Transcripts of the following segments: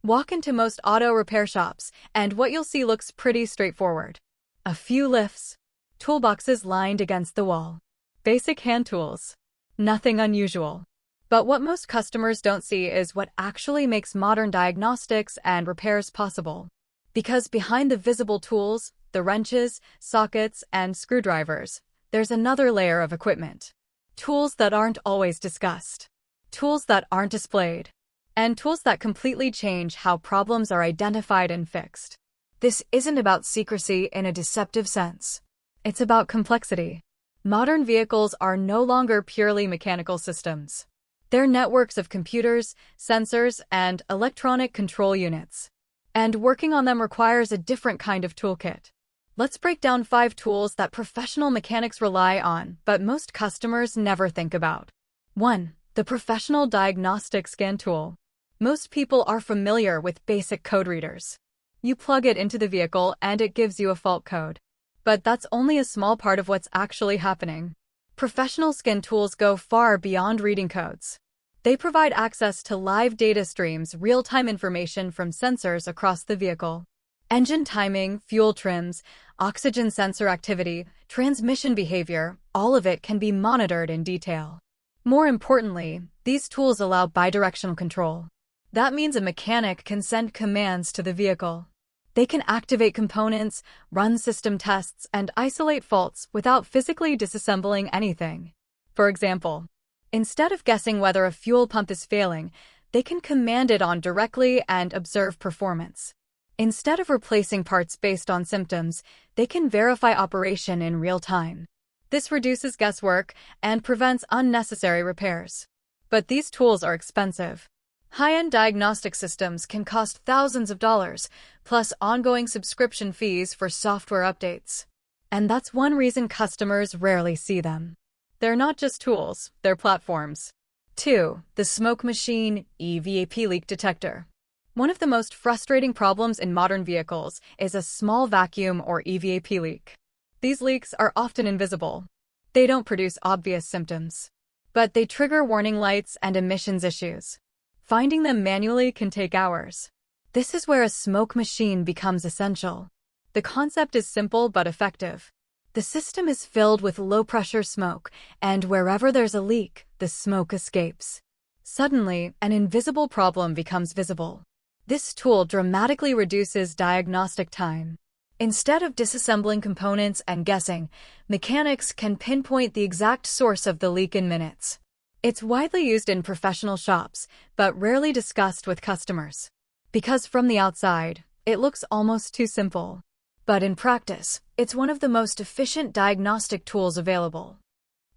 Walk into most auto repair shops, and what you'll see looks pretty straightforward. A few lifts, toolboxes lined against the wall. Basic hand tools. Nothing unusual. But what most customers don't see is what actually makes modern diagnostics and repairs possible. Because behind the visible tools, the wrenches, sockets, and screwdrivers, there's another layer of equipment. Tools that aren't always discussed. Tools that aren't displayed. And tools that completely change how problems are identified and fixed. This isn't about secrecy in a deceptive sense. It's about complexity. Modern vehicles are no longer purely mechanical systems. They're networks of computers, sensors, and electronic control units. And working on them requires a different kind of toolkit. Let's break down 5 tools that professional mechanics rely on, but most customers never think about. 1. The Professional Diagnostic Scan Tool. Most people are familiar with basic code readers. You plug it into the vehicle and it gives you a fault code. But that's only a small part of what's actually happening. Professional scan tools go far beyond reading codes. They provide access to live data streams, real-time information from sensors across the vehicle. Engine timing, fuel trims, oxygen sensor activity, transmission behavior, all of it can be monitored in detail. More importantly, these tools allow bidirectional control. That means a mechanic can send commands to the vehicle. They can activate components, run system tests, and isolate faults without physically disassembling anything. For example, instead of guessing whether a fuel pump is failing, they can command it on directly and observe performance. Instead of replacing parts based on symptoms, they can verify operation in real time. This reduces guesswork and prevents unnecessary repairs. But these tools are expensive. High-end diagnostic systems can cost thousands of dollars, plus ongoing subscription fees for software updates. And that's one reason customers rarely see them. They're not just tools, they're platforms. 2. The Smoke Machine EVAP Leak Detector. One of the most frustrating problems in modern vehicles is a small vacuum or EVAP leak. These leaks are often invisible. They don't produce obvious symptoms. But they trigger warning lights and emissions issues. Finding them manually can take hours. This is where a smoke machine becomes essential. The concept is simple but effective. The system is filled with low-pressure smoke, and wherever there's a leak, the smoke escapes. Suddenly, an invisible problem becomes visible. This tool dramatically reduces diagnostic time. Instead of disassembling components and guessing, mechanics can pinpoint the exact source of the leak in minutes. It's widely used in professional shops, but rarely discussed with customers. Because from the outside, it looks almost too simple. But in practice, it's one of the most efficient diagnostic tools available.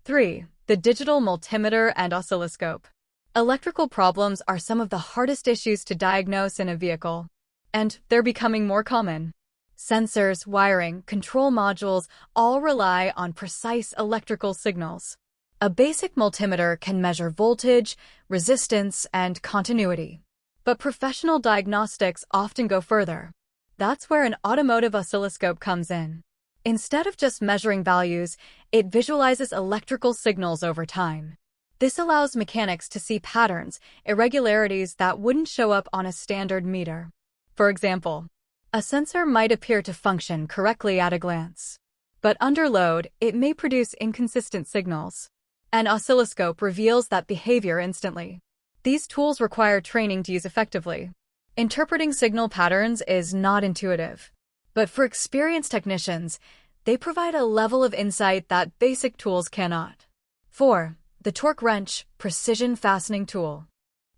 3. The Digital Multimeter and Oscilloscope. Electrical problems are some of the hardest issues to diagnose in a vehicle, and they're becoming more common. Sensors, wiring, control modules all rely on precise electrical signals. A basic multimeter can measure voltage, resistance, and continuity. But professional diagnostics often go further. That's where an automotive oscilloscope comes in. Instead of just measuring values, it visualizes electrical signals over time. This allows mechanics to see patterns, irregularities that wouldn't show up on a standard meter. For example, a sensor might appear to function correctly at a glance. But under load, it may produce inconsistent signals. An oscilloscope reveals that behavior instantly. These tools require training to use effectively. Interpreting signal patterns is not intuitive. But for experienced technicians, they provide a level of insight that basic tools cannot. 4. The Torque Wrench Precision Fastening Tool.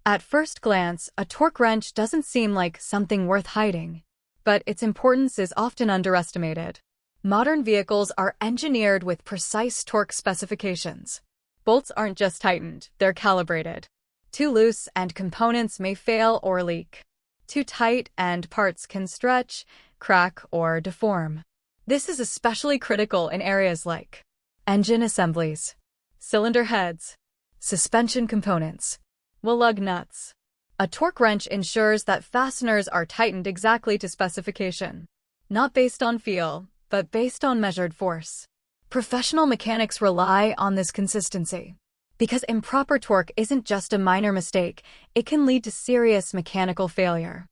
At first glance, a torque wrench doesn't seem like something worth hiding. But its importance is often underestimated. Modern vehicles are engineered with precise torque specifications. Bolts aren't just tightened, they're calibrated. Too loose and components may fail or leak. Too tight and parts can stretch, crack, or deform. This is especially critical in areas like engine assemblies, cylinder heads, suspension components, lug nuts. A torque wrench ensures that fasteners are tightened exactly to specification, not based on feel, but based on measured force. Professional mechanics rely on this consistency. Because improper torque isn't just a minor mistake, it can lead to serious mechanical failure.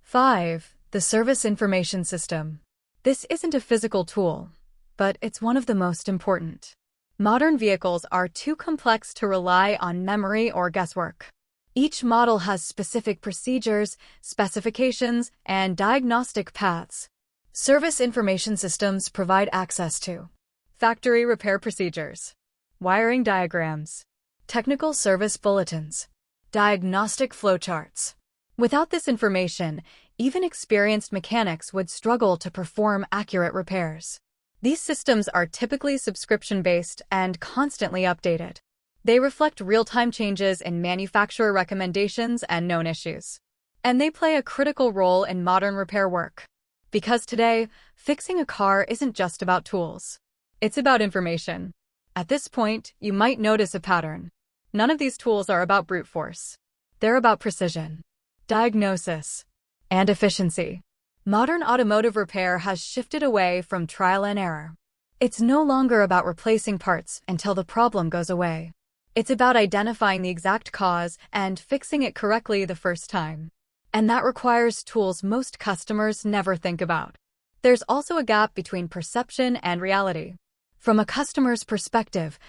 5. The Service Information System. This isn't a physical tool, but it's one of the most important. Modern vehicles are too complex to rely on memory or guesswork. Each model has specific procedures, specifications, and diagnostic paths. Service information systems provide access to factory repair procedures, wiring diagrams, technical service bulletins, diagnostic flowcharts. Without this information, even experienced mechanics would struggle to perform accurate repairs. These systems are typically subscription-based and constantly updated. They reflect real-time changes in manufacturer recommendations and known issues. And they play a critical role in modern repair work. Because today, fixing a car isn't just about tools. It's about information. At this point, you might notice a pattern. None of these tools are about brute force. They're about precision, diagnosis, and efficiency. Modern automotive repair has shifted away from trial and error. It's no longer about replacing parts until the problem goes away. It's about identifying the exact cause and fixing it correctly the first time. And that requires tools most customers never think about. There's also a gap between perception and reality. From a customer's perspective,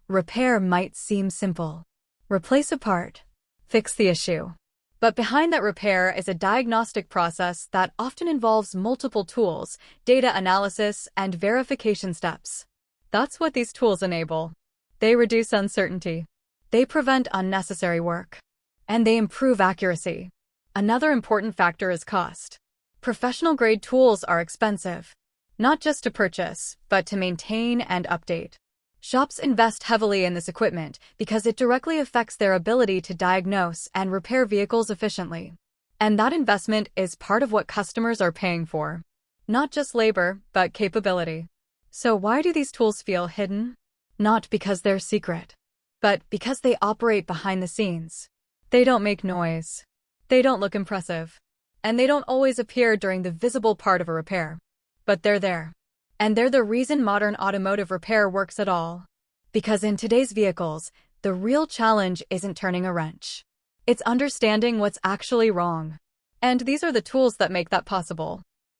repair might seem simple. Replace a part, fix the issue. But behind that repair is a diagnostic process that often involves multiple tools, data analysis, and verification steps. That's what these tools enable. They reduce uncertainty. They prevent unnecessary work. And they improve accuracy. Another important factor is cost. Professional-grade tools are expensive, not just to purchase, but to maintain and update. Shops invest heavily in this equipment because it directly affects their ability to diagnose and repair vehicles efficiently. And that investment is part of what customers are paying for. Not just labor, but capability. So why do these tools feel hidden? Not because they're secret, but because they operate behind the scenes. They don't make noise. They don't look impressive. And they don't always appear during the visible part of a repair. But they're there. And they're the reason modern automotive repair works at all. Because in today's vehicles, the real challenge isn't turning a wrench. It's understanding what's actually wrong. And these are the tools that make that possible.